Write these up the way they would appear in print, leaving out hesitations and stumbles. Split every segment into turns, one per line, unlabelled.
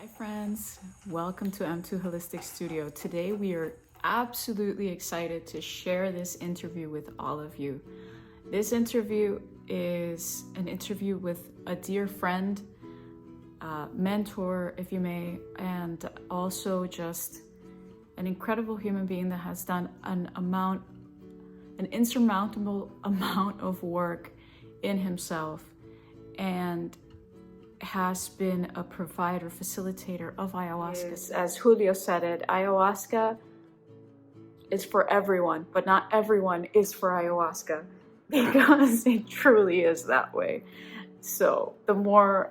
Hi friends, welcome to M2 Holistic Studio. Today we are absolutely excited to share this interview with all of you. This interview is an interview with a dear friend, mentor, if you may, and also just an incredible human being that has done an insurmountable amount of work in himself and has been a provider, facilitator of ayahuasca. As Julio said it, ayahuasca is for everyone, but not everyone is for ayahuasca, because it truly is that way. So the more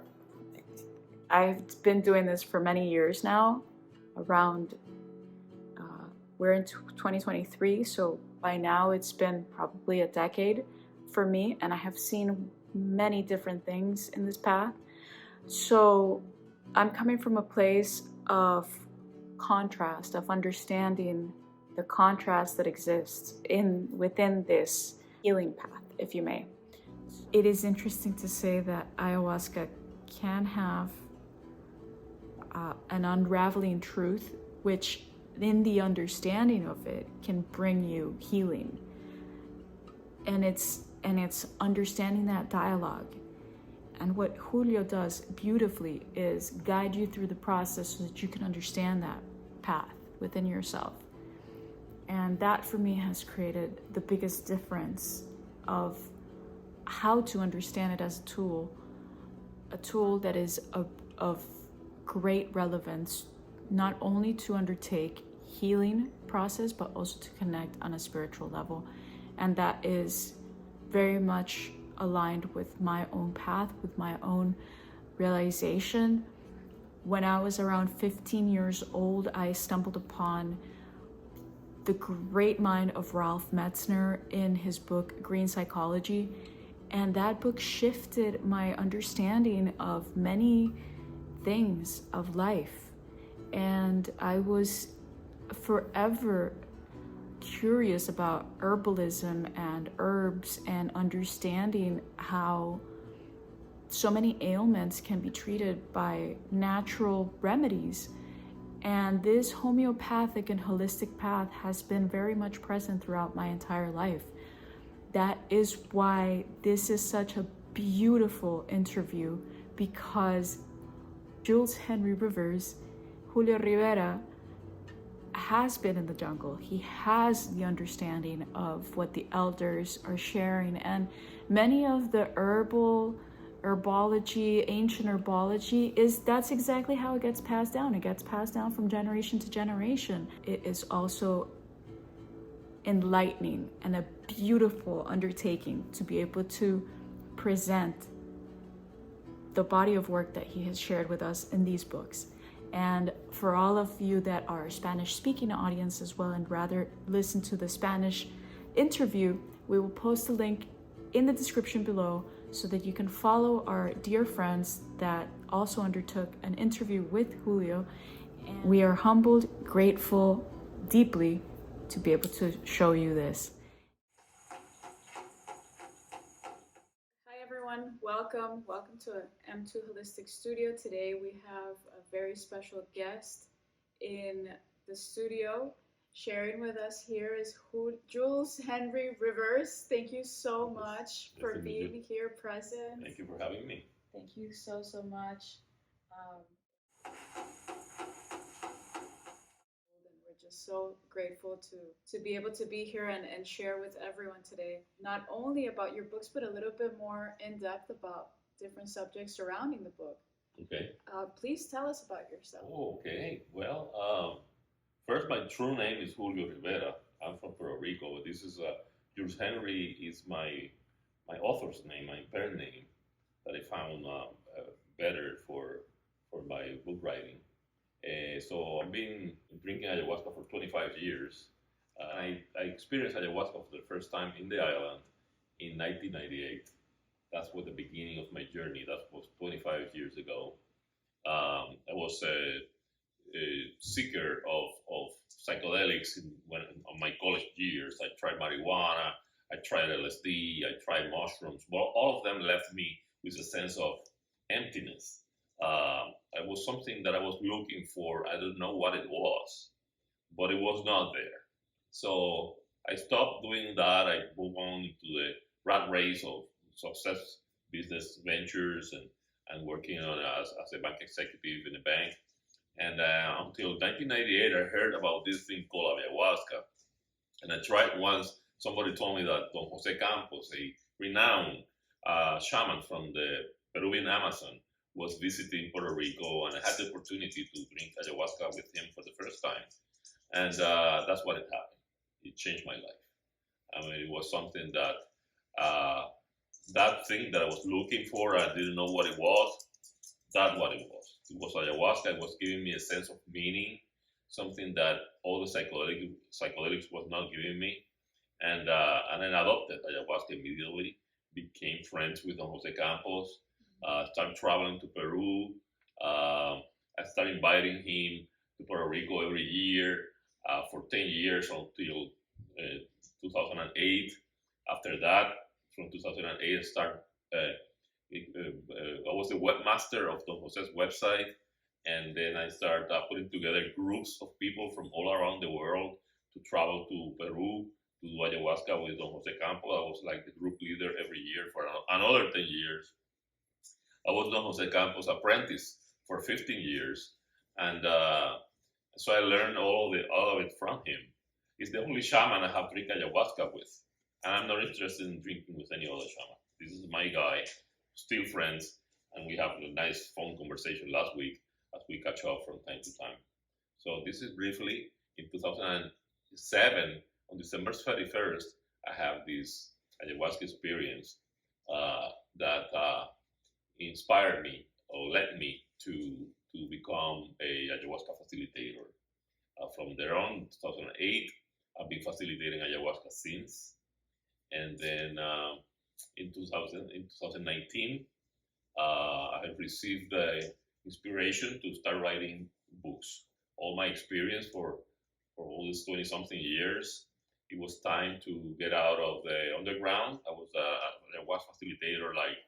I've been doing this for many years now, we're in 2023, so by now it's been probably a decade for me, and I have seen many different things in this path. So I'm coming from a place of contrast, of understanding the contrast that exists within this healing path, if you may. It is interesting to say that ayahuasca can have an unraveling truth, which in the understanding of it can bring you healing. And it's understanding that dialogue. And what Julio does beautifully is guide you through the process so that you can understand that path within yourself. And that for me has created the biggest difference of how to understand it as a tool that is of great relevance, not only to undertake healing process, but also to connect on a spiritual level. And that is very much aligned with my own path, with my own realization. When I was around 15 years old, I stumbled upon the great mind of Ralph Metzner in his book Green Psychology, and that book shifted my understanding of many things of life. And I was forever curious about herbalism and herbs and understanding how so many ailments can be treated by natural remedies. And this homeopathic and holistic path has been very much present throughout my entire life. That is why this is such a beautiful interview, because Jules Henry Rivers, Julio Rivera, has been in the jungle. He has the understanding of what the elders are sharing, and many of the herbology, ancient herbology, that's exactly how it gets passed down. It gets passed down from generation to generation. It is also enlightening and a beautiful undertaking to be able to present the body of work that he has shared with us in these books. And for all of you that are Spanish-speaking audience as well and rather listen to the Spanish interview, we will post a link in the description below so that you can follow our dear friends that also undertook an interview with Julio. And we are humbled, grateful, deeply to be able to show you this. Hi everyone, welcome to M2 Holistic Studio. Today we have a very special guest in the studio. Sharing with us here is Jules Henry Rivers. Thank you so much for being here present.
Thank you for having me.
Thank you so much. And we're just so grateful to be able to be here and share with everyone today, not only about your books, but a little bit more in depth about different subjects surrounding the book.
Okay.
Please tell us about yourself.
Okay. Well, first, my true name is Julio Rivera. I'm from Puerto Rico. This is Jules Henry is my author's name, my pen name that I found better for my book writing. So I've been drinking ayahuasca for 25 years. I experienced ayahuasca for the first time in the island in 1998. That's what the beginning of my journey. That was 25 years ago. I was a seeker of psychedelics on my college years. I tried marijuana, I tried LSD, I tried mushrooms, but all of them left me with a sense of emptiness. It was something that I was looking for. I don't know what it was, but it was not there. So I stopped doing that. I moved on into the rat race of success business ventures and working on as a bank executive in a bank. And until 1998, I heard about this thing called ayahuasca. And I tried once. Somebody told me that Don Jose Campos, a renowned shaman from the Peruvian Amazon, was visiting Puerto Rico, and I had the opportunity to drink ayahuasca with him for the first time. And that's what it happened. It changed my life. I mean, it was something that that thing that I was looking for, I didn't know what it was. That's what it was. It was ayahuasca. It was giving me a sense of meaning, something that all the psychedelics was not giving me. And then adopted ayahuasca immediately. Became friends with Don Jose Campos. Started traveling to Peru. I started inviting him to Puerto Rico every year for 10 years until 2008. After that, from 2008, I started. I was the webmaster of Don Jose's website, and then I started putting together groups of people from all around the world to travel to Peru to do ayahuasca with Don Jose Campos. I was like the group leader every year for another 10 years. I was Don Jose Campos' apprentice for 15 years, and so I learned all of it from him. He's the only shaman I have drank ayahuasca with, and I'm not interested in drinking with any other shaman. This is my guy, still friends, and we have a nice phone conversation last week as we catch up from time to time. So this is briefly in 2007, on December 31st, I have this ayahuasca experience that inspired me or led me to become a ayahuasca facilitator. From there on, 2008, I've been facilitating ayahuasca since, and then in 2019, I have received the inspiration to start writing books. All my experience for all these 20 something years, it was time to get out of the underground. I was a facilitator, like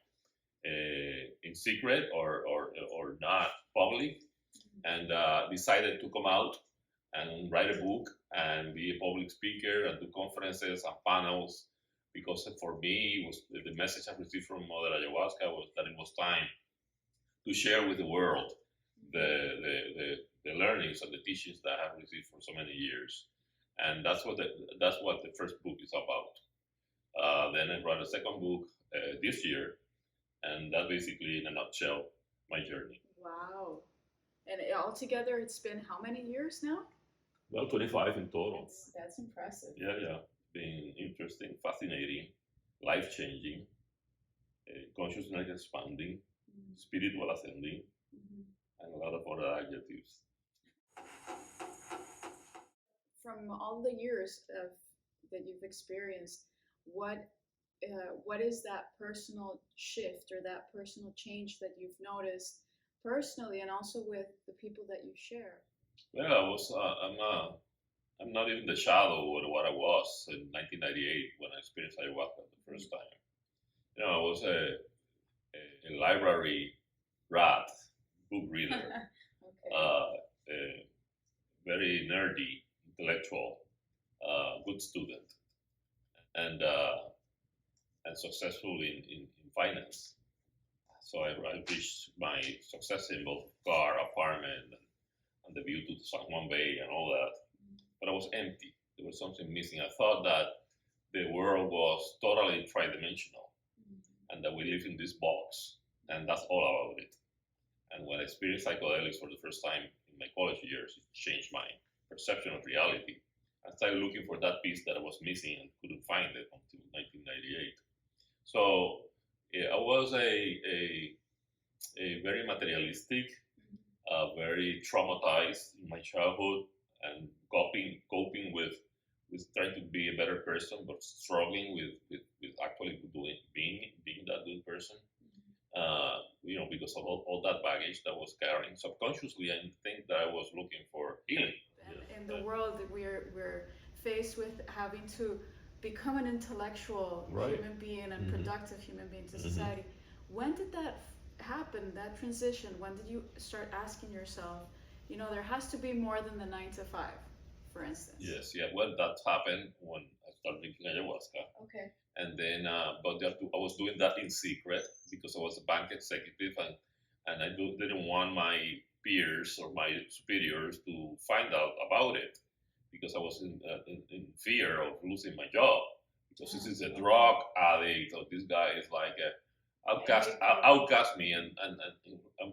in secret or not public, and decided to come out and write a book and be a public speaker and do conferences and panels, because for me, it was the message I received from Mother Ayahuasca was that it was time to share with the world the learnings and the teachings that I have received for so many years, and that's what the first book is about. Then I wrote a second book this year, and that basically, in a nutshell, my journey.
Wow. And altogether, it's been how many years now?
Well, 25 in total.
That's impressive.
Yeah. Been interesting, fascinating, life-changing, consciousness expanding, spiritual ascending, and a lot of other adjectives.
From all the years that you've experienced, what is that personal shift or that personal change that you've noticed personally, and also with the people that you share?
Well, I'm not even the shadow of what I was in 1998 when I experienced ayahuasca the first time. I was a library rat, book reader, a very nerdy, intellectual, good student, and successful in finance. So I reached my success in both car, apartment, and the view to San Juan Bay and all that. But I was empty. There was something missing. I thought that the world was totally tridimensional, and that we live in this box, and that's all about it. And when I experienced psychedelics for the first time in my college years, it changed my perception of reality. I started looking for that piece that I was missing and couldn't find it until 1998. So I was a very materialistic, very traumatized in my childhood, and coping with trying to be a better person, but struggling with actually being that good person. Because of all that baggage that was carrying subconsciously, I think that I was looking for healing.
In the world that we're faced with having to become an intellectual human being and productive human being to society. When did that happened, that transition? When did you start asking yourself, there has to be more than the 9 to 5, for instance?
Yes, yeah. Well, that happened when I started drinking ayahuasca.
Okay.
And then, but I was doing that in secret because I was a bank executive, and I didn't want my peers or my superiors to find out about it because I was in fear of losing my job because this is a drug addict, or this guy is like outcast me and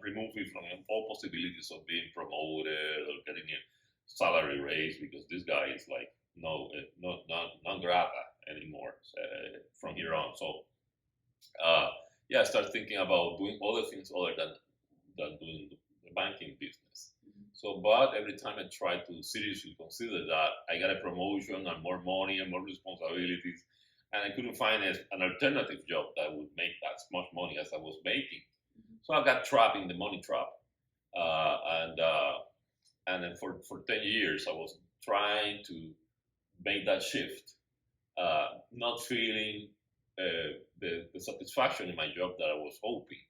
remove me from all possibilities of being promoted or getting a salary raise because this guy is like non grata anymore from here on. So yeah, I started thinking about doing other things other than doing the banking business. So, but every time I try to seriously consider that, I got a promotion and more money and more responsibilities, and I couldn't find an alternative job that would make as much money as I was making. So I got trapped in the money trap, and then for 10 years I was trying to make that shift, not feeling the satisfaction in my job that I was hoping,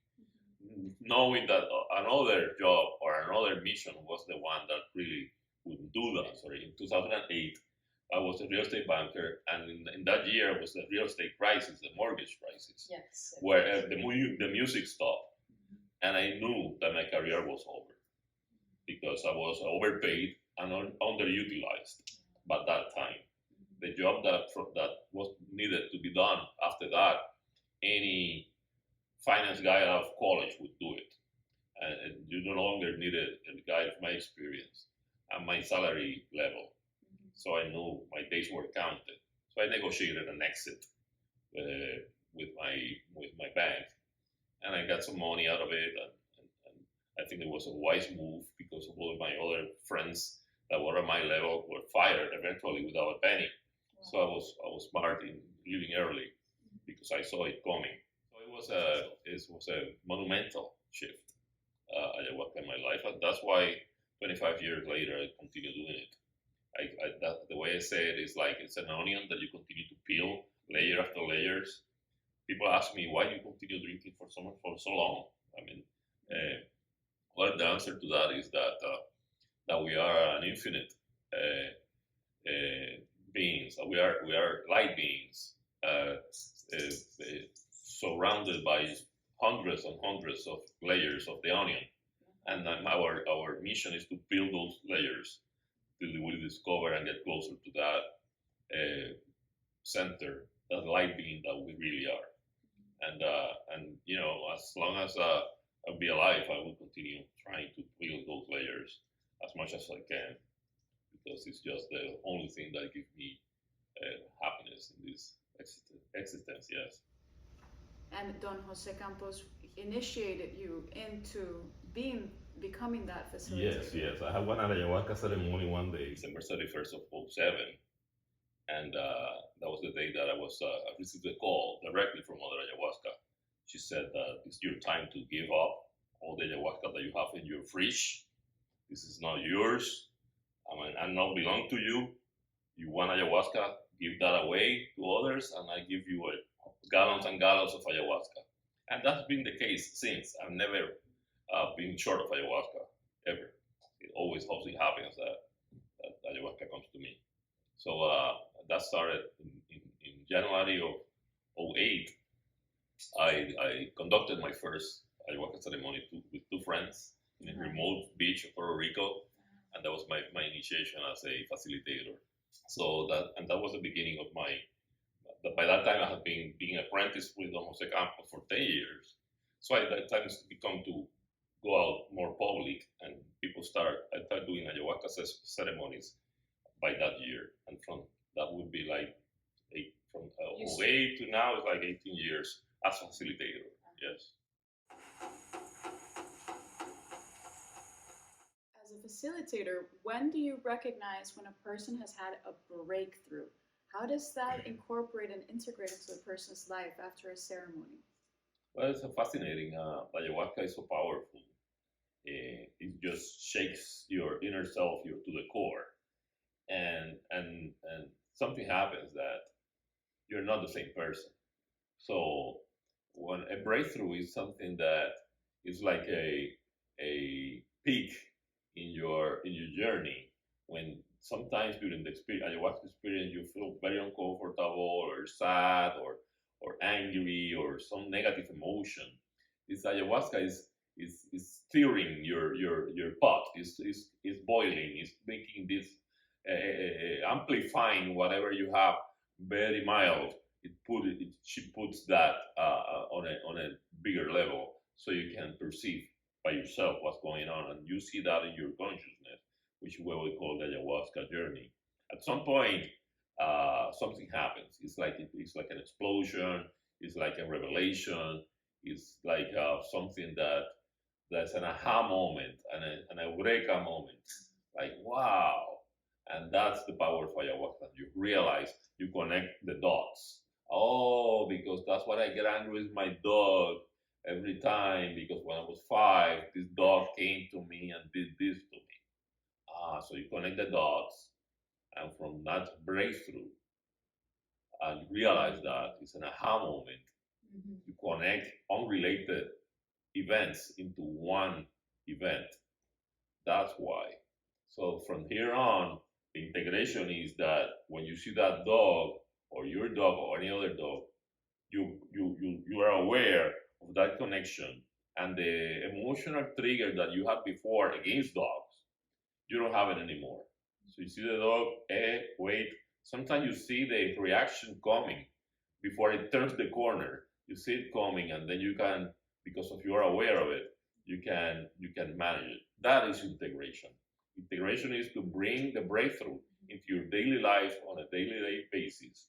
knowing that another job or another mission was the one that really would do that. Sorry, in 2008, I was a real estate banker, and in that year was the real estate crisis, the mortgage crisis,
Yes.
where the music stopped, and I knew that my career was over because I was overpaid and underutilized by that time. The job that was needed to be done after that, any finance guy out of college would do it, and you no longer needed a guy of my experience and my salary level. So I knew my days were counted. So I negotiated an exit with my bank, and I got some money out of it. And I think it was a wise move because all of my other friends that were at my level were fired eventually without a penny. So I was smart in leaving early because I saw it coming. So it was a monumental shift, ayahuasca in my life, and that's why 25 years later I continue doing it. The way I say it is like it's an onion that you continue to peel layer after layers. People ask me why you continue drinking for so long. I mean, well, the answer to that is that we are an infinite beings. We are light beings, surrounded by hundreds and hundreds of layers of the onion, and our mission is to peel those layers till we discover and get closer to that center, that light being that we really are. And as long as I'll be alive, I will continue trying to peel those layers as much as I can, because it's just the only thing that gives me happiness in this existence. Yes.
And Don Jose Campos initiated you into becoming that facilitator.
Yes. I had one ayahuasca ceremony one day, December 31st of 2007, and that was the day that I received a call directly from Mother Ayahuasca. She said that it's your time to give up all the ayahuasca that you have in your fridge. This is not yours. I not belong to you. You want ayahuasca, give that away to others, and I give you gallons and gallons of ayahuasca. And that's been the case since. I've never been short of ayahuasca, ever. It always happens that ayahuasca comes to me. So that started in January of 2008. I conducted my first ayahuasca ceremony with two friends in a remote beach of Puerto Rico, and that was my initiation as a facilitator. So that was the beginning of my. By that time, I had been being apprenticed with Don Jose Campos for 10 years. So at that time, it's become to go out more public, and I started doing ayahuasca ceremonies by that year, and from that would be like from 08 to now, it's like 18 years as facilitator. Yes.
As a facilitator, when do you recognize when a person has had a breakthrough? How does that incorporate and integrate into a person's life after a ceremony?
Well, it's fascinating. Ayahuasca is so powerful. It just shakes your inner self to the core, and something happens that you're not the same person. So when a breakthrough is something that It's like a peak in your journey when sometimes during the ayahuasca experience you feel very uncomfortable or sad or angry or some negative emotion. This ayahuasca is stirring your pot. Is boiling. Is making this amplifying whatever you have very mild. She puts that on a bigger level so you can perceive by yourself what's going on, and you see that in your consciousness, which is what we call the ayahuasca journey. At some point, something happens. It's like an explosion. It's like a revelation. It's like something that's an aha moment and an eureka moment. Like wow, and that's the power of ayahuasca. You realize, you connect the dots. Oh, because that's why I get angry with my dog every time, because when I was 5, this dog came to me and did this to me. So you connect the dots, and from that breakthrough, and realize that it's an aha moment. You connect unrelated events into one event. That's why. So from here on, the integration is that when you see that dog or your dog or any other dog, you are aware of that connection, and the emotional trigger that you had before against dogs, you don't have it anymore. So you see the dog, wait. Sometimes you see the reaction coming before it turns the corner. You see it coming, and then you can, because of you are aware of it, you can manage it. That is integration. Integration is to bring the breakthrough into your daily life on a daily basis,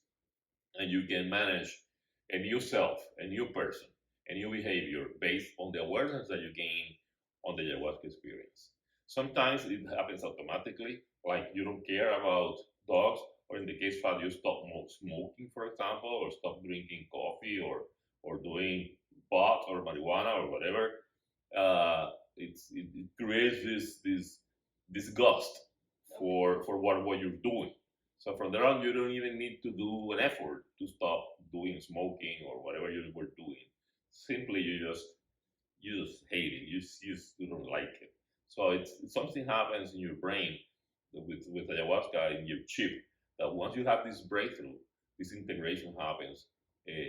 and you can manage a new self, a new person, a new behavior based on the awareness that you gain on the ayahuasca experience. Sometimes it happens automatically, like you don't care about dogs, or in the case of you stop smoking, for example, or stop drinking coffee, or doing pot or marijuana or whatever. It creates this disgust for what you're doing. So from there on, you don't even need to do an effort to stop doing smoking or whatever you were doing. Simply, you just hate it. You don't like it. So it's something happens in your brain with ayahuasca in your chip, that once you have this breakthrough, this integration happens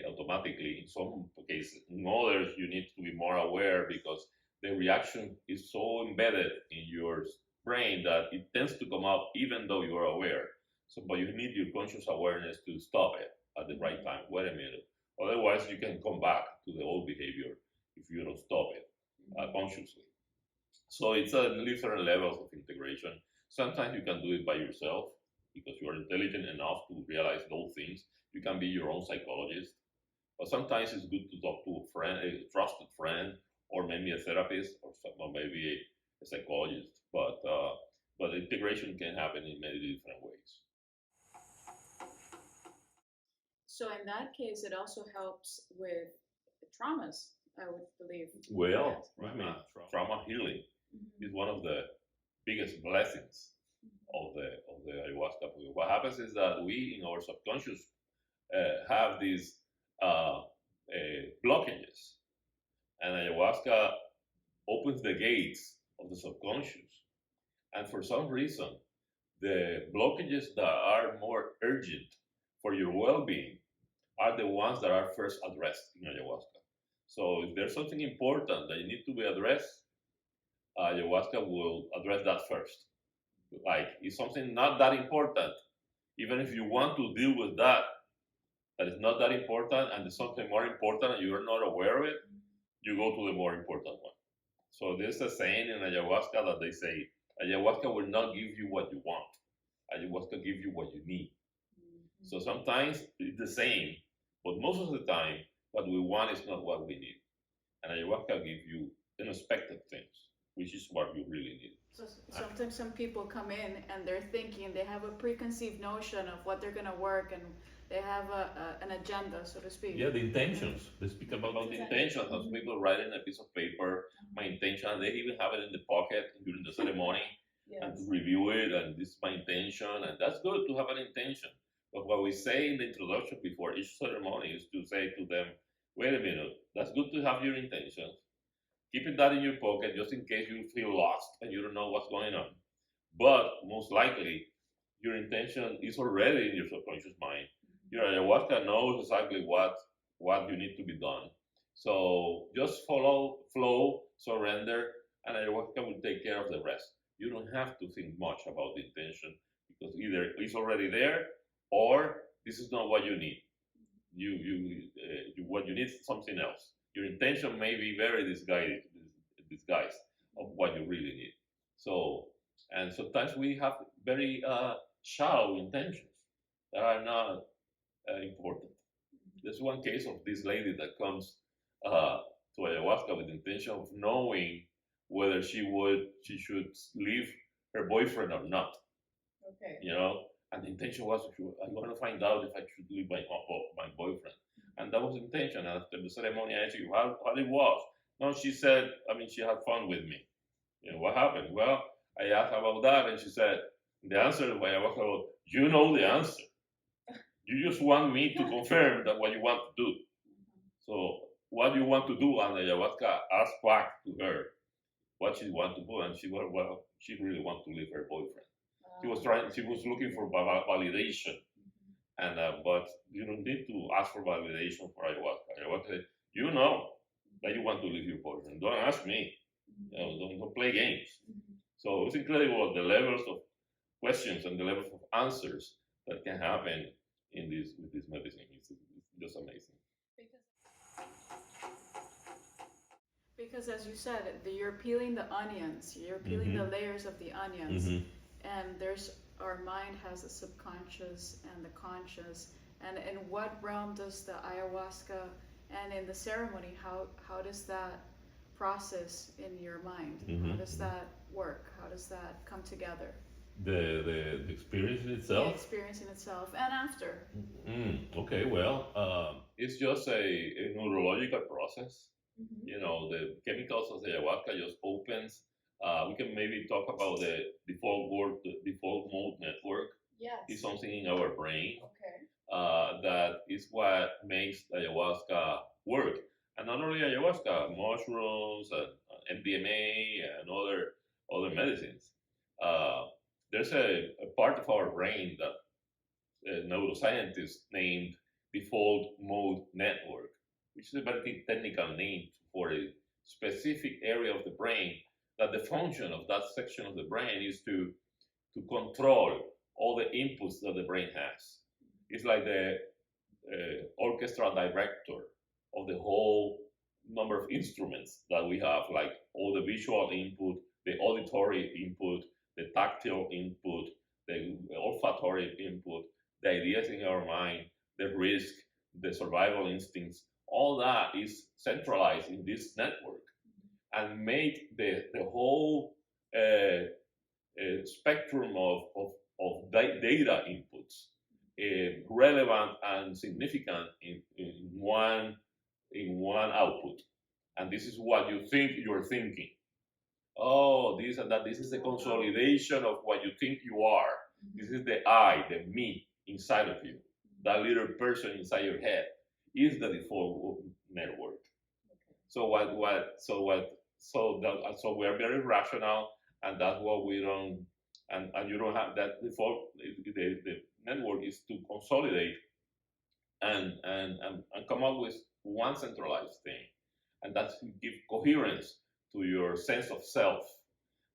automatically in some cases. In others, you need to be more aware because the reaction is so embedded in your brain that it tends to come up even though you are aware. So, but you need your conscious awareness to stop it at the right time. Wait a minute. Otherwise, you can come back to the old behavior if you don't stop it consciously. So it's different levels of integration. Sometimes you can do it by yourself because you are intelligent enough to realize those things. You can be your own psychologist. But sometimes it's good to talk to a friend, a trusted friend, or maybe a therapist, or maybe a psychologist. But integration can happen in many different ways.
So in that case, it also helps with traumas, I would believe.
Well, trauma healing is one of the biggest blessings of the ayahuasca. What happens is that we, in our subconscious, have these blockages, and ayahuasca opens the gates of the subconscious. And for some reason, the blockages that are more urgent for your well-being are the ones that are first addressed in ayahuasca. So if there's something important that you need to be addressed, ayahuasca will address that first. Like, if something not that important, even if you want to deal with that is not that important, and there's something more important and you're not aware of it, you go to the more important one. So there's a saying in ayahuasca that they say, ayahuasca will not give you what you want. Ayahuasca gives you what you need. So sometimes it's the same, but most of the time, what we want is not what we need. And ayahuasca gives you unexpected things, which is what you really need.
So sometimes some people come in and they're thinking, they have a preconceived notion of what they're going to work, and they have an agenda, so to speak.
Yeah, the intentions. They speak about the intentions. Some people write in a piece of paper, my intention. They even have it in the pocket during the ceremony and to review it. And this is my intention. And that's good to have an intention. But what we say in the introduction before each ceremony is to say to them, wait a minute, that's good to have your intentions. keeping that in your pocket just in case you feel lost and you don't know what's going on. But most likely, your intention is already in your subconscious mind. Your ayahuasca knows exactly what you need to be done. So just follow, flow, surrender, and ayahuasca will take care of the rest. You don't have to think much about the intention because either it's already there or this is not what you need. What you need is something else. Your intention may be very disguised of what you really need. So, and sometimes we have very shallow intentions that are not important. There's one case of this lady that comes to ayahuasca with the intention of knowing whether she should leave her boyfriend or not.
Okay.
You know, and the intention was, I'm going to find out if I should leave my boyfriend. And that was the intention. And after the ceremony, I asked you how it was. No, she said, I mean, she had fun with me. You know, what happened? Well, I asked about that, and she said, the answer when I was about, you know the answer. You just want me to confirm that what you want to do. So what you want to do, and ayahuasca asked back to her what she want to do, and she really wants to leave her boyfriend. She was looking for validation, and but you don't need to ask for validation for ayahuasca. Ayahuasca, you know that you want to leave your boyfriend. Don't ask me. You know, don't play games. So it's incredible the levels of questions and the levels of answers that can happen with this medicine. It's just amazing.
Because as you said, you're peeling the onions, you're peeling the layers of the onions, and our mind has the subconscious and the conscious, and in what realm does the ayahuasca and in the ceremony, how does that process in your mind? How does that work? How does that come together?
The experience in itself?
The experience in itself and after.
Okay, well, it's just a neurological process. You know, the chemicals of the ayahuasca just opens. We can maybe talk about the default mode network.
Yes.
It's something in our brain
Okay.
that is what makes ayahuasca work. And not only ayahuasca, mushrooms and MDMA and other medicines. There's a part of our brain that neuroscientists named default mode network, which is a very technical name for a specific area of the brain that the function of that section of the brain is to control all the inputs that the brain has. It's like the orchestra director of the whole number of instruments that we have, like all the visual input, the auditory input, the tactile input, the olfactory input, the ideas in our mind, the risk, the survival instincts, all that is centralized in this network and make the whole spectrum of data inputs relevant and significant in one output. And this is what you think you're thinking. Oh, this and that. This is the consolidation of what you think you are. This is the I, the me inside of you. That little person inside your head is the default network. So so we are very rational, and that's what we don't. And you don't have that default. The network is to consolidate and come up with one centralized thing, and that's to give coherence to your sense of self.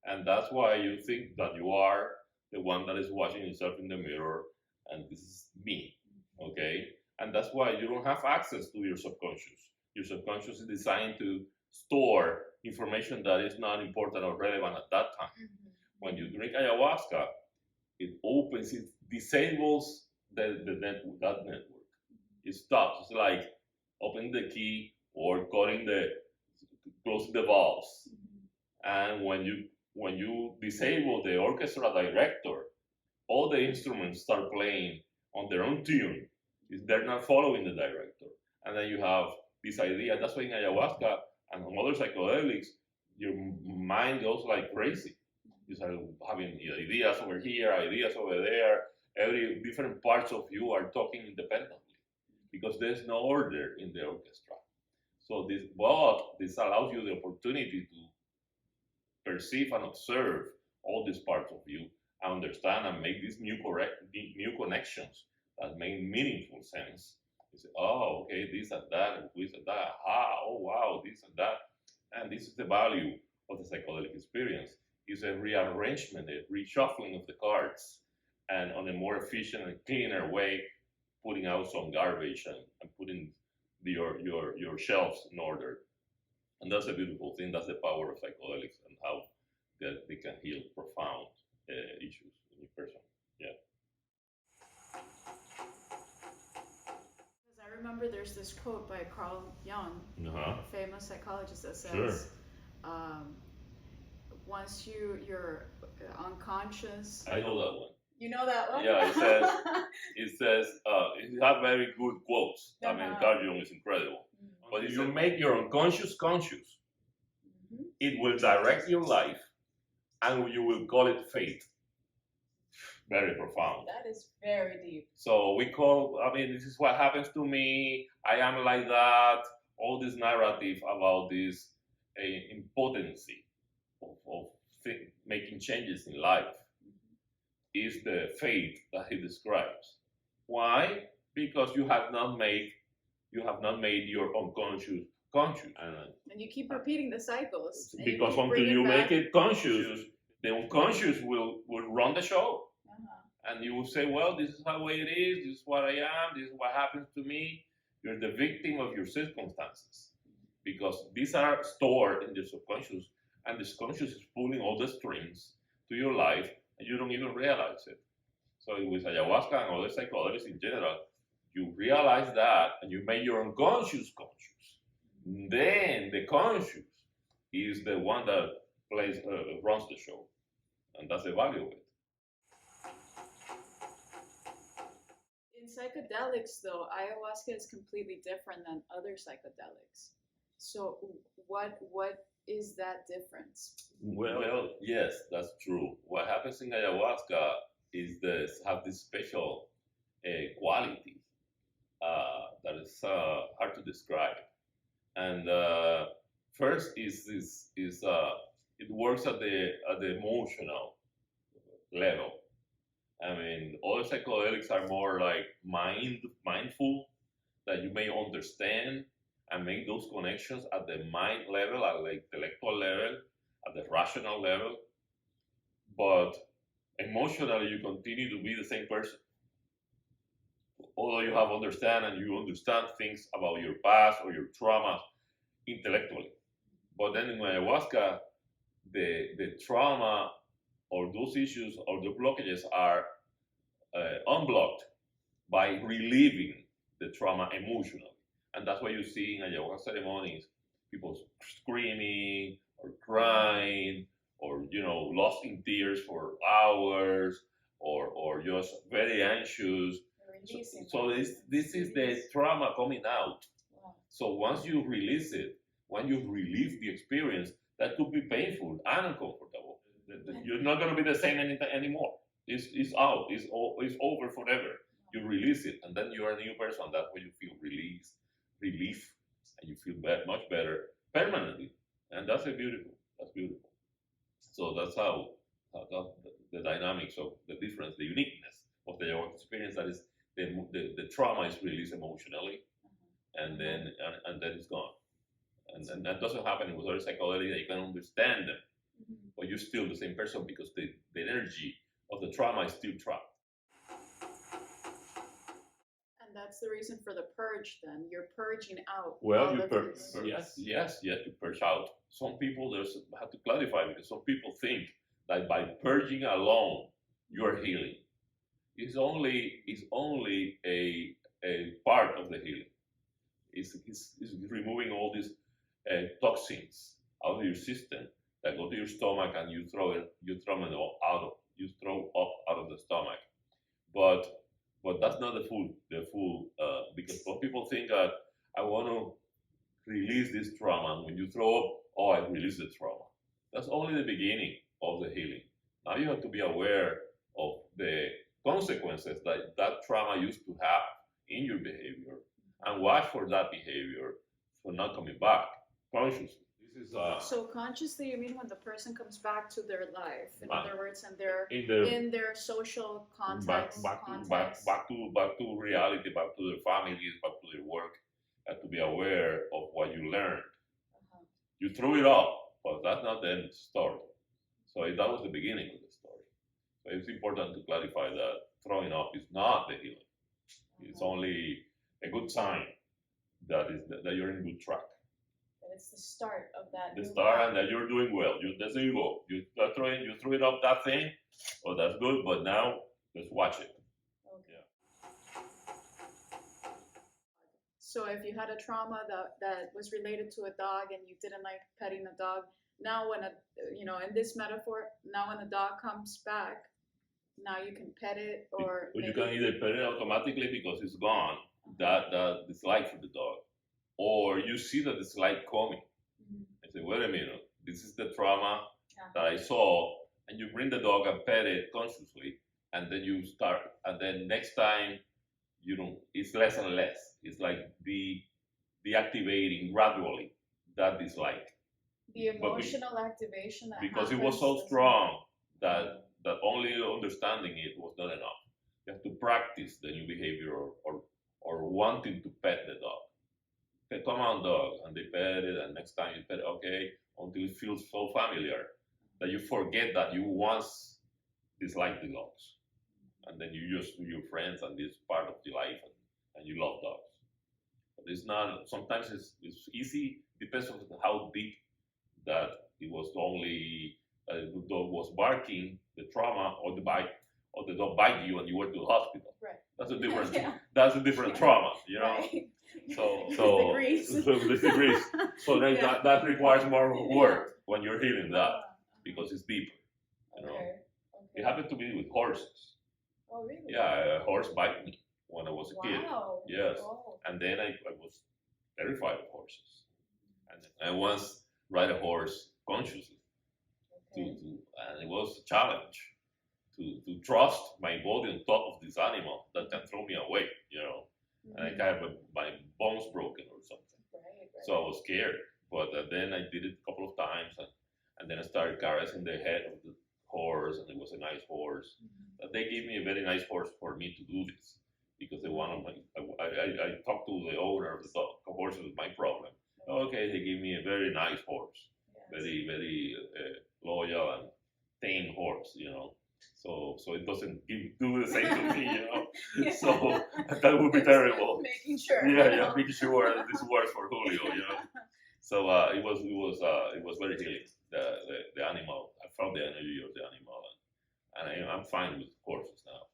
And that's why you think that you are the one that is watching yourself in the mirror, and this is me, okay? And that's why you don't have access to your subconscious. Your subconscious is designed to store information that is not important or relevant at that time. When you drink ayahuasca, it opens, it disables that network. It stops. It's like opening the key or closing the valves. And when you disable the orchestra director, all the instruments start playing on their own tune. They're not following the director. And then you have this idea. That's why in ayahuasca and on other psychedelics, your mind goes like crazy. You start having ideas over here, ideas over there. Every different parts of you are talking independently because there's no order in the orchestra. So this allows you the opportunity to perceive and observe all these parts of you, understand and make these new connections that make meaningful sense. You say, oh, okay, this and that, and this and that. Oh, wow, this and that. And this is the value of the psychedelic experience. It's a rearrangement, a reshuffling of the cards, and on a more efficient and cleaner way, putting out some garbage and putting your shelves in order. And that's a beautiful thing. That's the power of psychedelics and how they can heal profound issues in a person. Yeah.
Because I remember there's this quote by Carl Jung,
Uh-huh.
a famous psychologist, that says,
Sure.
Once you're unconscious.
I know that one.
You know that one?
Yeah, it says, it has very good quotes. I mean, Carl Jung is incredible. But if you make your unconscious conscious, it will direct your life and you will call it fate. Very profound.
That is very deep.
So this is what happens to me, I am like that, all this narrative about this impotency of making changes in life is the fate that he describes. Why? Because you have not made your unconscious conscious.
And you keep repeating the cycles.
Because until you make it conscious, the unconscious will run the show. And you will say, well, this is how it is, this is what I am, this is what happens to me. You're the victim of your circumstances. Because these are stored in the subconscious, and the subconscious is pulling all the strings to your life, and you don't even realize it. So with ayahuasca and other psychedelics in general, you realize that, and you make your unconscious conscious. Then the conscious is the one that runs the show, and that's the value of it.
In psychedelics, though, ayahuasca is completely different than other psychedelics. So what is that difference?
Well, yes, that's true. What happens in ayahuasca is have this special quality that is hard to describe. And first it works at the emotional level. I mean, other psychedelics are more like mindful, that you may understand and make those connections at the mind level, at the intellectual level, at the rational level. But emotionally, you continue to be the same person. Although you have you understand things about your past or your trauma intellectually. But then in ayahuasca, the trauma or those issues or the blockages are unblocked by relieving the trauma emotionally. And that's why you see in ayahuasca ceremonies people screaming or crying or lost in tears for hours or just very anxious. So this is the trauma coming out.
Wow.
So once you release it, when you relieve the experience, that could be painful and uncomfortable. You're not going to be the same anymore. It's out. It's over forever. You release it, and then you're a new person. That's when you feel relief, and you feel much better permanently. And that's beautiful. That's beautiful. So that's how the dynamics of the difference, the uniqueness of the ayahuasca experience. That is the trauma is released emotionally, and then it's gone. And that doesn't happen with other psychedelics that you can understand them, but you're still the same person because the energy of the trauma is still trapped.
And that's the reason for the purge. Then you're purging out.
Well,
all
you
of these.
yes, you purge out. Some people have to clarify because some people think that by purging alone you're healing. It's only a part of the healing. It's removing all these toxins out of your system that go to your stomach and you throw up out of the stomach. But that's not the full because some people think that I want to release this trauma. And when you throw up, oh, I release the trauma. That's only the beginning of the healing. Now you have to be aware of the consequences that trauma used to have in your behavior and watch for that behavior for not coming back consciously. This is
So consciously, you mean when the person comes back to their life, in
Back.
other words, and they're
in
their social
back
context,
to reality, back to their families, back to their work, and to be aware of what you learned. You threw it off, but that's not the end of the story. So that was the beginning of the story. So it's important to clarify that throwing off is not the healing. It's only a good sign that you're in good track.
But it's the start of that.
The start, and that you're doing well. There you go. You threw it off that thing. Oh, that's good. But now let's watch it.
Okay. Yeah. So if you had a trauma that was related to a dog and you didn't like petting the dog, now when in this metaphor, now when the dog comes back, now you can pet it, or
you can either pet it automatically because it's gone, that dislike for the dog, or you see the dislike coming. I say, wait a minute, this is the trauma that I saw, and you bring the dog and pet it consciously, and then you start, and then next time, it's less and less. It's like deactivating gradually that dislike.
The emotional activation that
because
happens,
it was so strong that only understanding it was not enough. You have to practice the new behavior or wanting to pet the dog. Okay, come on, dog, and they pet it, and next time you pet it, okay, until it feels so familiar that you forget that you once disliked the dogs, and then you just do your friends, and this part of your life, and you love dogs. But it's not. Sometimes it's easy. Depends on how deep that it was only the dog was barking, the trauma, or the dog bite you and you went to the hospital.
Right.
That's a different. That's a different trauma,
Right.
So
degrees.
degrees. So then that requires more work when you're healing that because it's deeper.
Okay.
It happened to me with horses.
Oh really?
Yeah, a horse bite me when I was a kid.
Wow.
Yes.
Oh.
And then I was terrified of horses. And I once ride a horse consciously. And it was a challenge to trust my body on top of this animal that can throw me away, and I kind of my bones broken or something.
Right.
So I was scared, but then I did it a couple of times, and then I started caressing the head of the horse, and it was a nice horse. They gave me a very nice horse for me to do this because I talked to the owner of the horse was my problem. Okay, they gave me a very nice horse. Very, very loyal and tame horse, So it doesn't do the same to me, So that would be terrible.
Making sure.
Yeah, making sure that this works for Julio, So it was very healing. The animal, I felt the energy of the animal, and I'm fine with horses now,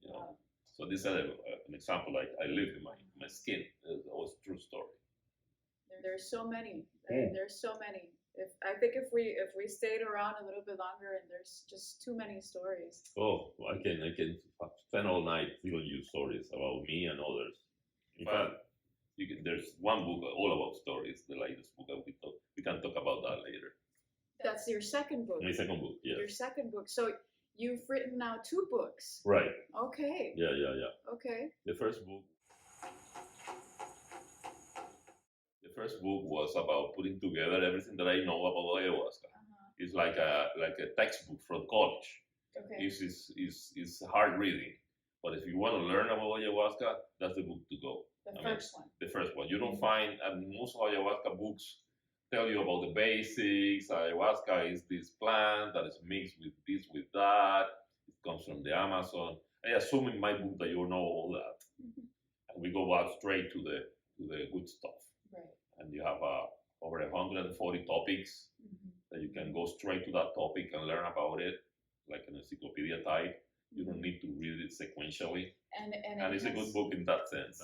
Wow.
So this is an example. Like I live in my skin. That was a true story.
There's so many. There's so many. I think if we stayed around a little bit longer, and there's just too many stories.
Oh, I can spend all night telling you stories about me and others. In fact, there's one book all about stories, the latest book that we can talk about that later.
That's your second book.
My second book, yes.
Your second book. So you've written now 2 books.
Right.
Okay.
Yeah.
Okay.
The first book was about putting together everything that I know about ayahuasca. It's like a textbook from college.
Okay.
It's hard reading, but if you want to learn about ayahuasca, that's the book to go. The first one. You don't find, and most ayahuasca books tell you about the basics. Ayahuasca is this plant that is mixed with this, with that. It comes from the Amazon. I assume in my book that you know all that, and we go out straight to the good stuff.
Right.
And you have over 140 topics that you can go straight to that topic and learn about it, like an encyclopedia type. You don't need to read it sequentially. And it's a good book in that sense.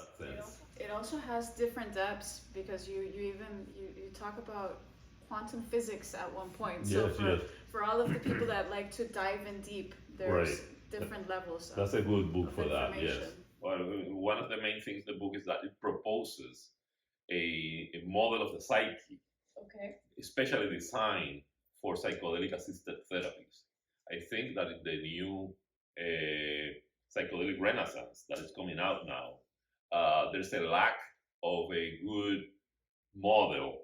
It also has different depths because you talk about quantum physics at one point. So for all of the people that like to dive in deep, there's different levels.
That's a good book for that. Yes. Well, one of the main things in the book is that it proposes a model of the psyche, especially designed for psychedelic-assisted therapies. I think that in the new psychedelic renaissance that is coming out now, there's a lack of a good model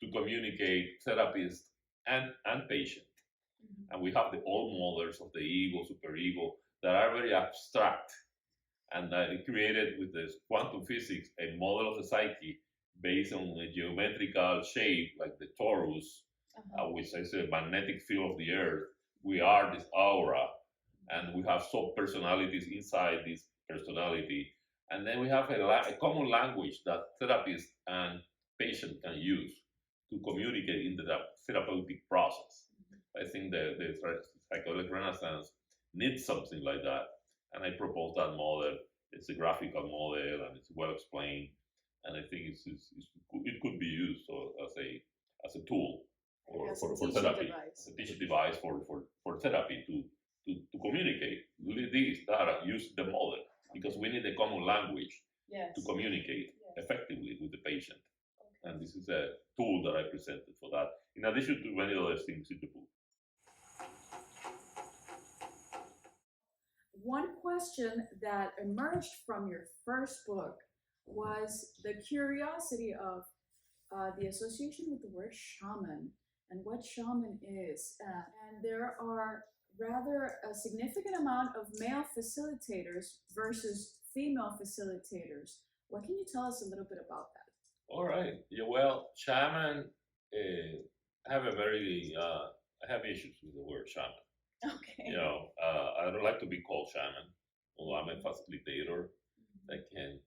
to communicate therapist and patient. And we have the old models of the ego, superego, that are very abstract, and that it created with this quantum physics a model of the psyche based on a geometrical shape like the torus, which is a magnetic field of the earth. We are this aura, and we have sub personalities inside this personality. And then we have a common language that therapist and patient can use to communicate in the therapeutic process. I think the psychedelic renaissance needs something like that. And I propose that model. It's a graphical model and it's well explained. And I think it could be used as a tool for therapy, a teaching device for therapy to communicate this, that, and use the model, because we need a common language to communicate effectively with the patient. And this is a tool that I presented for that, in addition to many other things in the book.
One question that emerged from your first book was the curiosity of the association with the word shaman and what shaman is. And there are rather a significant amount of male facilitators versus female facilitators. What can you tell us a little bit about that?
All right. Yeah, well, shaman, I have I have issues with the word shaman.
Okay.
You know, I don't like to be called shaman, although I'm a facilitator. I can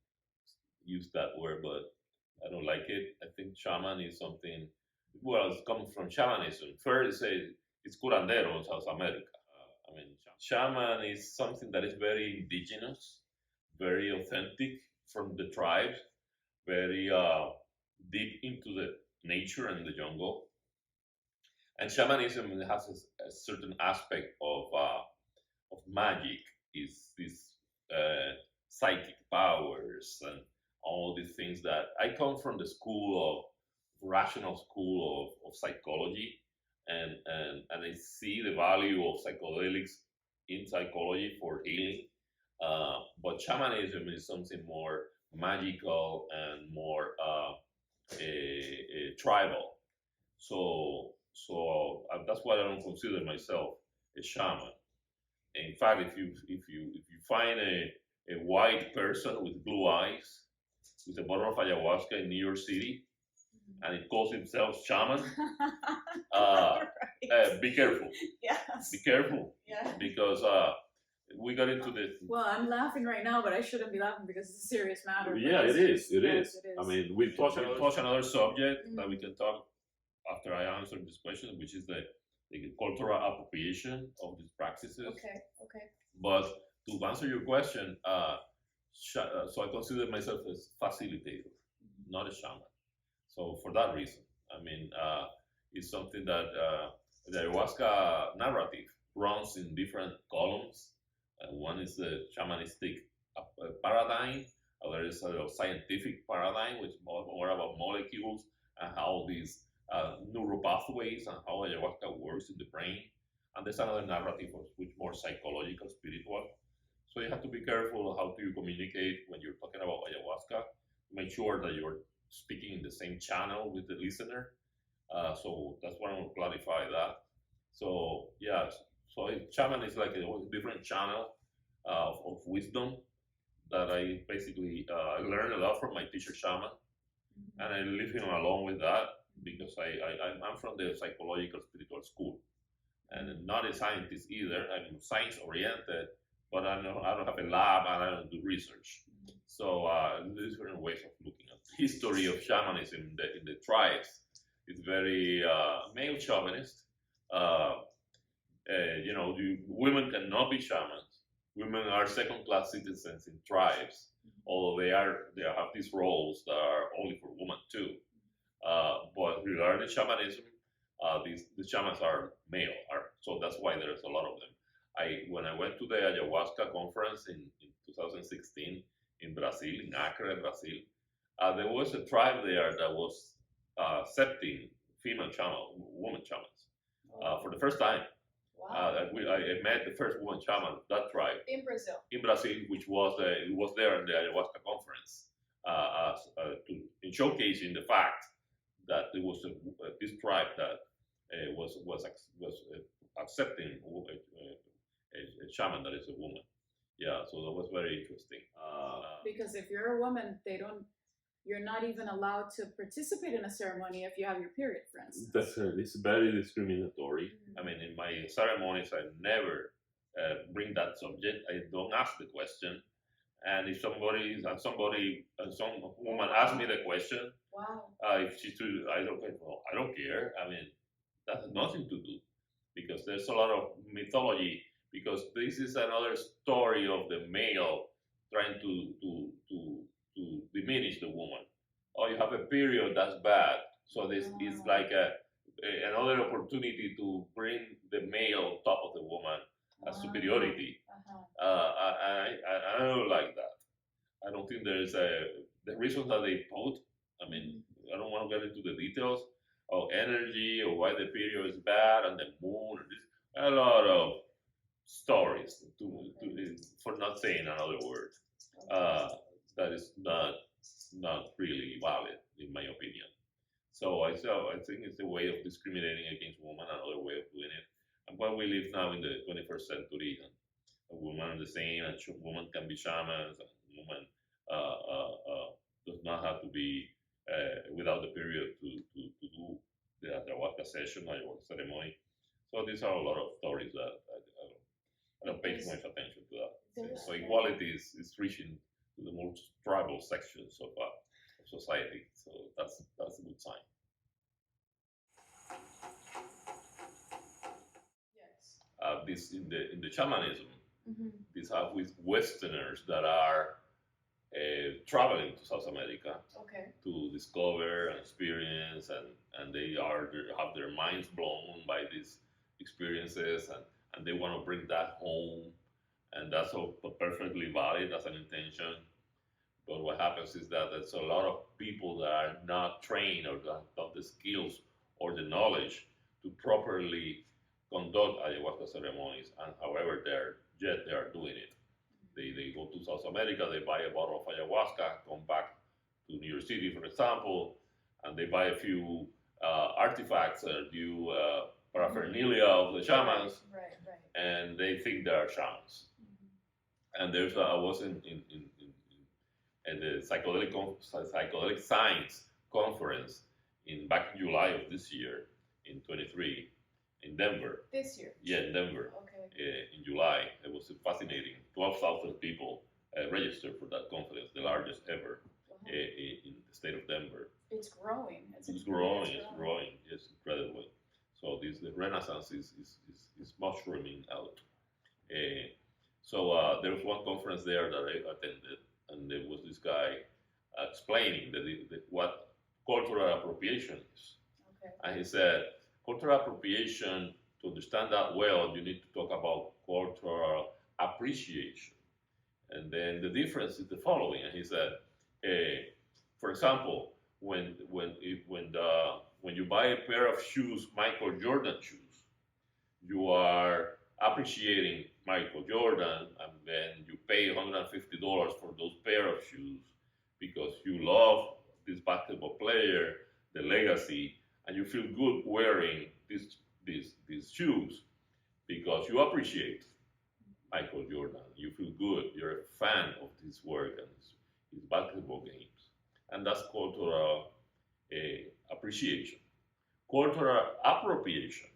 use that word, but I don't like it. I think shaman is something, well, it comes from shamanism. First, it's curandero in South America. Shaman is something that is very indigenous, very authentic from the tribes, very deep into the nature and the jungle. And shamanism has a certain aspect of magic, is this psychic powers and all these things that I come from the rational school of psychology, and I see the value of psychedelics in psychology for healing. But shamanism is something more magical and more tribal. So that's why I don't consider myself a shaman. In fact, if you find a white person with blue eyes with a bottle of ayahuasca in New York City, and it calls himself shaman, be careful.
Yes.
Be careful.
Yeah.
Because we got into this.
Well, I'm laughing right now, but I shouldn't be laughing because it's a serious matter.
Yeah, it is. It
yes,
is.
it is.
I mean, we touch another subject that we can talk after I answer this question, which is the cultural appropriation of these practices.
Okay.
But to answer your question, so I consider myself as facilitator, not a shaman. So for that reason, I mean, it's something that the ayahuasca narrative runs in different columns. One is the shamanistic paradigm. Other is a scientific paradigm, which is more about molecules and how these neural pathways and how ayahuasca works in the brain. And there's another narrative which is more psychological, spiritual. So you have to be careful how do you communicate when you're talking about ayahuasca. Make sure that you're speaking in the same channel with the listener. So that's why I want to clarify that. So yeah, so shaman is like a different channel of wisdom that I basically learned a lot from my teacher shaman, and I leave him alone with that because I'm from the psychological spiritual school, and not a scientist either. I'm science oriented, but I don't have a lab and I don't do research. So there's different ways of looking at the history of shamanism in the tribes. It's very male chauvinist. Women cannot be shamans. Women are second-class citizens in tribes, although they have these roles that are only for women too. But regarding shamanism, the shamans are male, so that's why there's a lot of them. When I went to the ayahuasca conference in 2016 in Brazil, in Acre, Brazil, there was a tribe there that was accepting woman shamans for the first time.
Wow.
I met the first woman shaman of that tribe
in Brazil.
which was there in the ayahuasca conference. in showcasing the fact that there was this tribe that was accepting a shaman that is a woman. Yeah, so that was very interesting.
Because if you're a woman, you're not even allowed to participate in a ceremony if you have your period, for instance.
Definitely, it's very discriminatory. I mean, in my ceremonies, I never bring that subject. I don't ask the question. And if some woman asks me the question,
Wow.
if she's too, I don't care. I mean, that has nothing to do because there's a lot of mythology. Because this is another story of the male trying to diminish the woman. Oh, you have a period, that's bad. So this is like another opportunity to bring the male top of the woman as superiority. I don't like that. I don't think there's the reasons that they put. I mean, I don't want to get into the details of energy or why the period is bad and the moon. A lot of stories for not saying another word. That is not really valid in my opinion. So I think it's a way of discriminating against women, another way of doing it. And when we live now in the 21st century, and a woman is the same, and women can be shamans, and women does not have to be without the period to do the ayahuasca session, ayahuasca ceremony. So these are a lot of stories that I don't pay too much attention to that. So equality is reaching to the most tribal sections of society. So that's a good sign.
Yes.
This in the shamanism, these are with Westerners that are traveling to South America to discover and experience, and they have their minds blown by these experiences, and they want to bring that home, and that's all perfectly valid as an intention. But what happens is that there's a lot of people that are not trained or don't have the skills or the knowledge to properly conduct ayahuasca ceremonies, and however they are doing it. They go to South America, they buy a bottle of ayahuasca, come back to New York City, for example, and they buy a few artifacts, paraphernalia of the shamans, and they think they are shamans. And I was in the psychedelic science conference back in July of this year, in 23, in Denver.
This year?
Yeah, in Denver. In July. It was fascinating. 12,000 people registered for that conference, the largest ever in the state of Denver.
It's growing.
It's growing. Yes, incredibly. So the renaissance is mushrooming out. So there was one conference there that I attended, and there was this guy explaining what cultural appropriation is. And he said, cultural appropriation, to understand that well, you need to talk about cultural appreciation. And then the difference is the following. And he said, for example, when you buy a pair of shoes, Michael Jordan shoes, you are appreciating Michael Jordan, and then you pay $150 for those pair of shoes because you love this basketball player, the legacy, and you feel good wearing these shoes because you appreciate Michael Jordan. You feel good. You're a fan of his work and his basketball games. And that's cultural appreciation. Cultural appropriation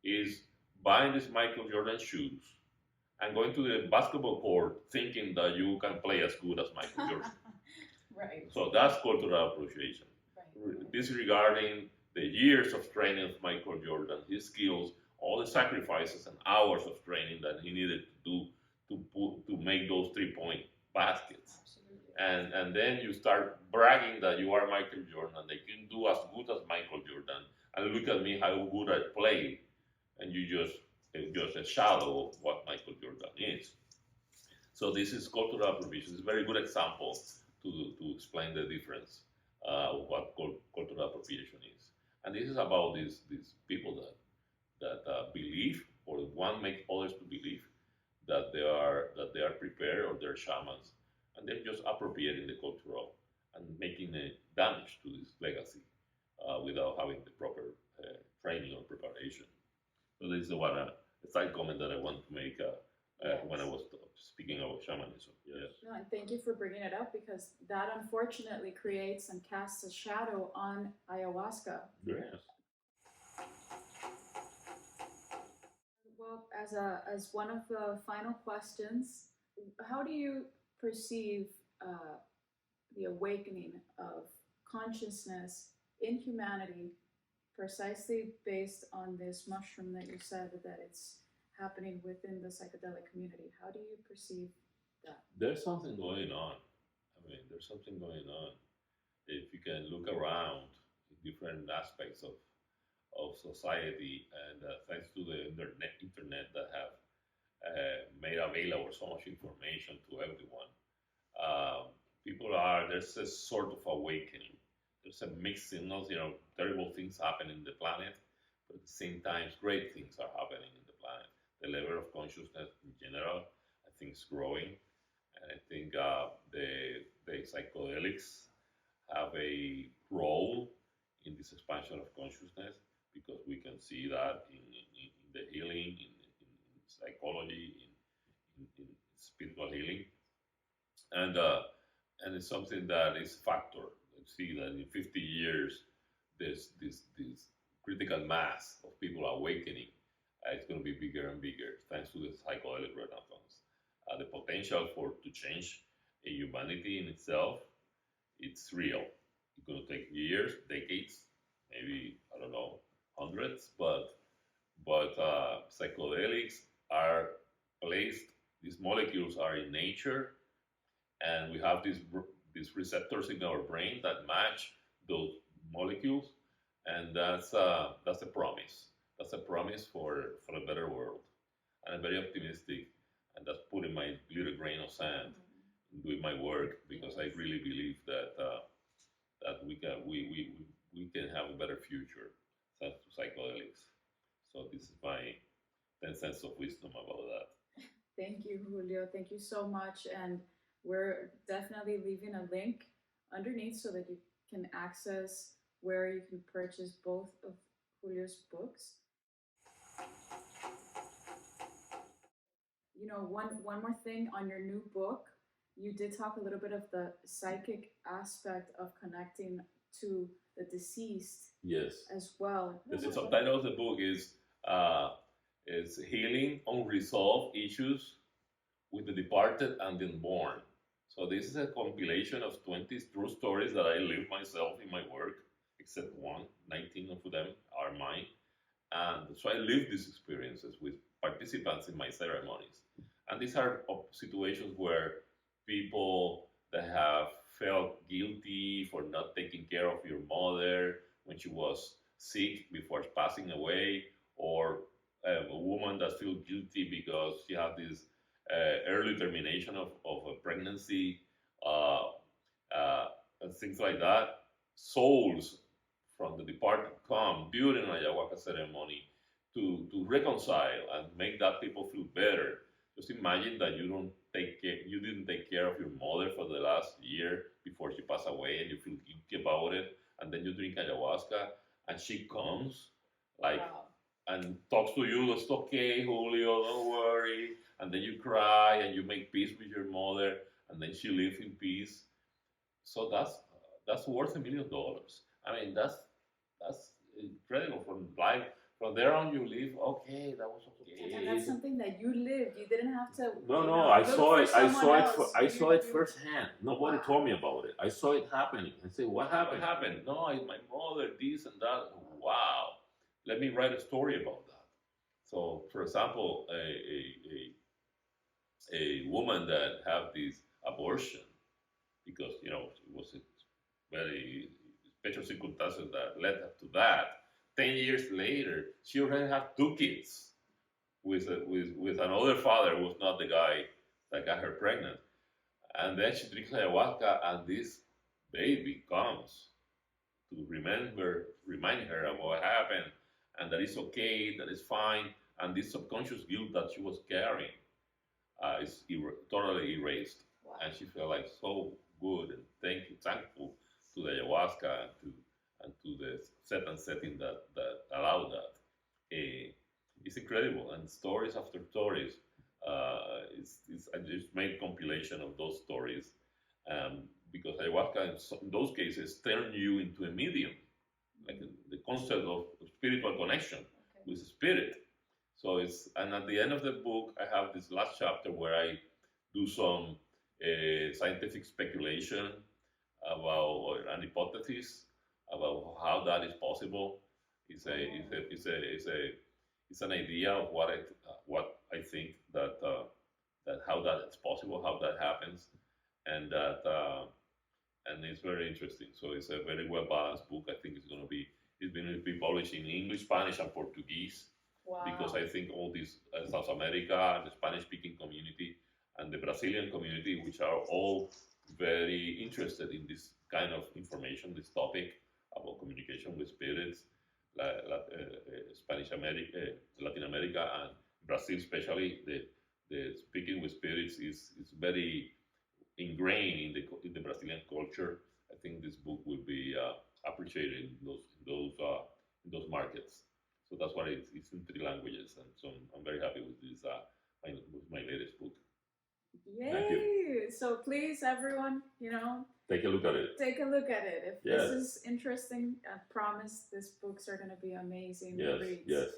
is buying these Michael Jordan shoes and going to the basketball court thinking that you can play as good as Michael Jordan. So that's cultural appreciation. Disregarding the years of training of Michael Jordan, his skills, all the sacrifices and hours of training that he needed to do to make those 3-point baskets. And then you start bragging that you are Michael Jordan, and they can do as good as Michael Jordan. And look at me, how good I play. And you just a shadow of what Michael Jordan is. So this is cultural appropriation. It's a very good example to explain the difference of what cultural appropriation is. And this is about these people that believe or want make others to believe that they are prepared or they're shamans, and they're just appropriating the cultural and making a damage to this legacy without having the proper training or preparation. So this is one a side comment that I want to make when I was speaking about shamanism. Yes.
No, and thank you for bringing it up because that unfortunately creates and casts a shadow on ayahuasca.
Yes.
Well, as one of the final questions, how do you perceive the awakening of consciousness in humanity, precisely based on this mushroom that you said that it's happening within the psychedelic community? How do you perceive that?
There's something going on. I mean, there's something going on. If you can look around in different aspects of society, and thanks to the internet that have made available so much information to everyone, there's a sort of awakening. There's a mixed signals, terrible things happen in the planet, but at the same time, great things are happening in the planet. The level of consciousness in general, I think, is growing. And I think the psychedelics have a role in this expansion of consciousness because we can see that in the healing, in psychology, in spiritual healing. And it's something that is factor. You see that in 50 years, there's this critical mass of people awakening. It's going to be bigger and bigger thanks to the psychedelic renaissance. The potential to change a humanity in itself, it's real. It's going to take years, decades, maybe, I don't know, hundreds, but psychedelics are placed, these molecules are in nature, and we have these receptors in our brain that match those molecules, and that's a promise. That's a promise for a better world. And I'm very optimistic, and that's putting my little grain of sand in doing my work because I really believe that that we can have a better future thanks to psychedelics. So this is my 10 cents of wisdom about that.
Thank you, Julio. Thank you so much. And we're definitely leaving a link underneath so that you can access where you can purchase both of Julio's books. One more thing on your new book, you did talk a little bit of the psychic aspect of connecting to the deceased.
Yes.
As well.
The subtitle of the book is Healing Unresolved Issues with the Departed and the Unborn. So this is a compilation of 20 true stories that I live myself in my work, except 19 of them are mine. And so I live these experiences with participants in my ceremonies. And these are situations where people that have felt guilty for not taking care of your mother when she was sick before passing away, or a woman that feels guilty because she had this early termination of a pregnancy, and things like that. Souls from the departed come during an ayahuasca ceremony to reconcile and make that people feel better. Just imagine that you didn't take care of your mother for the last year before she passed away, and you feel guilty about it, and then you drink ayahuasca, and she comes and talks to you. It's okay, Julio, don't worry. And then you cry and you make peace with your mother, and then she lives in peace. So that's worth $1 million. I mean, that's incredible. From there on, you live. Okay, that was okay.
And that's something that you lived. You didn't have to.
No. I saw it. I saw it firsthand. Nobody told me about it. I saw it happening. I said, "What happened?" What happened? No, my mother, this and that. Wow. Let me write a story about that. So, for example, a woman that had this abortion because it was very special circumstances that led up to that. 10 years later, she already had 2 kids with another father who was not the guy that got her pregnant. And then she drinks ayahuasca, and this baby comes to remind her of what happened, and that it's okay, that it's fine, and this subconscious guilt that she was carrying is totally erased.
Wow.
And she felt like so good and thankful to the ayahuasca and to the setting that allowed that. It's incredible, and stories after stories. I just made compilation of those stories, because ayahuasca in those cases turn you into a medium, like the concept of spiritual connection with spirit. So and at the end of the book, I have this last chapter where I do some scientific speculation about, or an hypothesis about how that is possible. It's an idea of what I think that how that is possible, how that happens, and and it's very interesting. So it's a very well balanced book. I think it's going to be published in English, Spanish, and Portuguese.
Wow.
Because I think all these South America, the Spanish-speaking community, and the Brazilian community, which are all very interested in this kind of information, this topic about communication with spirits, Spanish America, Latin America, and Brazil, especially the speaking with spirits is very ingrained in the Brazilian culture. I think this book will be appreciated in those markets. So that's why it's in 3 languages, and so I'm very happy with this with my latest book.
Yay! So please, everyone,
take a look at it.
Take a look at it. If
Yes.
this is interesting, I promise these books are going to be amazing
Yes,
reads.
yes.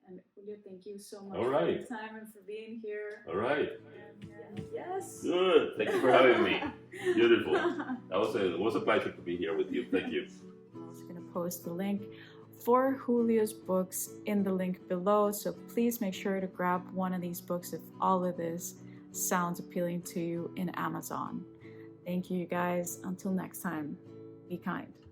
And Julio, thank you so much
All
for
right.
your time and for being here.
All right.
And yes.
Good. Thank you for having me. Beautiful. It was a pleasure to be here with you. Thank you.
I'm also going to post the link for Julio's books in the link below, so please make sure to grab one of these books if all of this sounds appealing to you in Amazon. Thank you guys. Until next time, be kind.